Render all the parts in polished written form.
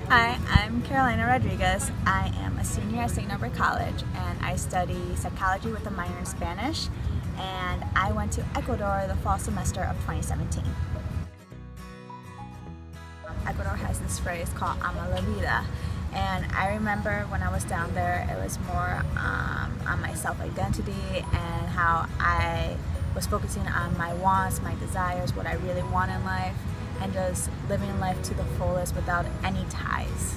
Hi, I'm Carolina Rodriguez. I am a senior at St. Norbert College and I study psychology with a minor in Spanish, and I went to Ecuador the fall semester of 2017. Ecuador has this phrase called "Ama la vida," and I remember when I was down there it was more on my self-identity and how I was focusing on my wants, my desires, what I really want in life, and just living life to the fullest without any ties.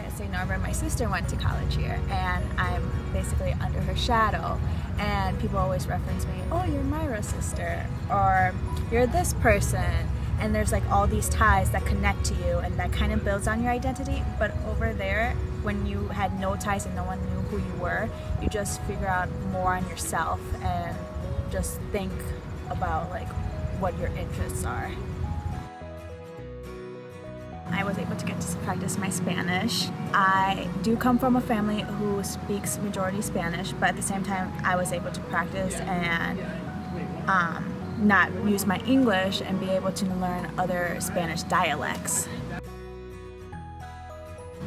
At St. Norbert, my sister went to college here, and I'm basically under her shadow, and people always reference me, oh, you're Myra's sister, or you're this person, and there's like all these ties that connect to you and that kind of builds on your identity. But over there, when you had no ties and no one knew who you were, you just figure out more on yourself and just think about like what your interests are. I was able to get to practice my Spanish. I do come from a family who speaks majority Spanish, but at the same time I was able to practice and not use my English and be able to learn other Spanish dialects.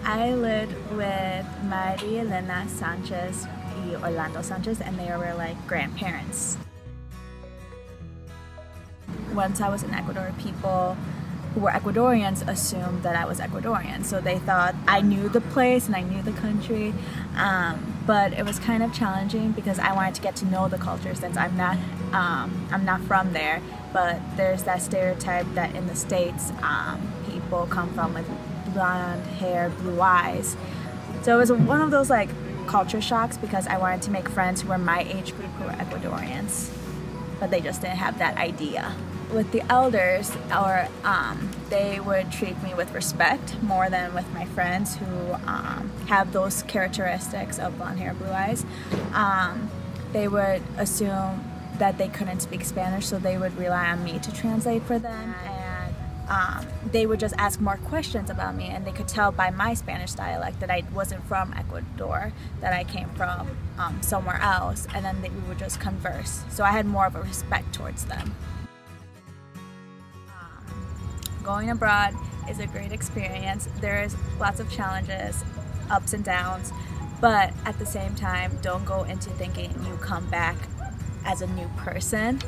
I lived with Maria Elena Sanchez and Orlando Sanchez, and they were like grandparents. Once I was in Ecuador, people who were Ecuadorians assumed that I was Ecuadorian, so they thought I knew the place and I knew the country, but it was kind of challenging because I wanted to get to know the culture since I'm not from there. But there's that stereotype that in the States people come from with blonde hair, blue eyes. So it was one of those like culture shocks because I wanted to make friends who were my age group who were Ecuadorians, but they just didn't have that idea. With the elders, or they would treat me with respect more than with my friends who have those characteristics of blonde hair, blue eyes. They would assume that they couldn't speak Spanish, so they would rely on me to translate for them, and they would just ask more questions about me, and they could tell by my Spanish dialect that I wasn't from Ecuador, that I came from somewhere else, and then we would just converse. So I had more of a respect towards them. Going abroad is a great experience. There's lots of challenges, ups and downs, but at the same time, don't go into thinking you come back as a new person.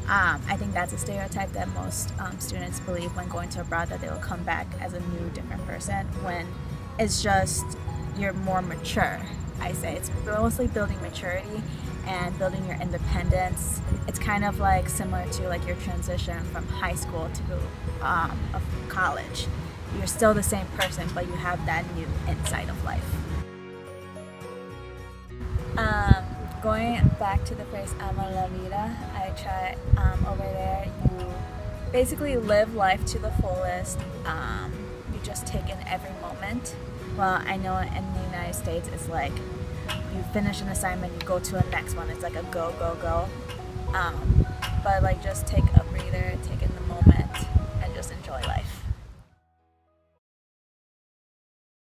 I think that's a stereotype that most students believe when going to abroad, that they will come back as a new, different person, when it's just you're more mature. I say it's mostly building maturity and building your independence. It's kind of like similar to like your transition from high school to college. You're still the same person, but you have that new insight of life. Going back to the phrase "Ama la vida," I try over there. You basically live life to the fullest. You just take in every moment. Well, I know in the United States it's like you finish an assignment, you go to the next one. It's like a go, go, go. But like just take a breather, take in the moment, and just enjoy life.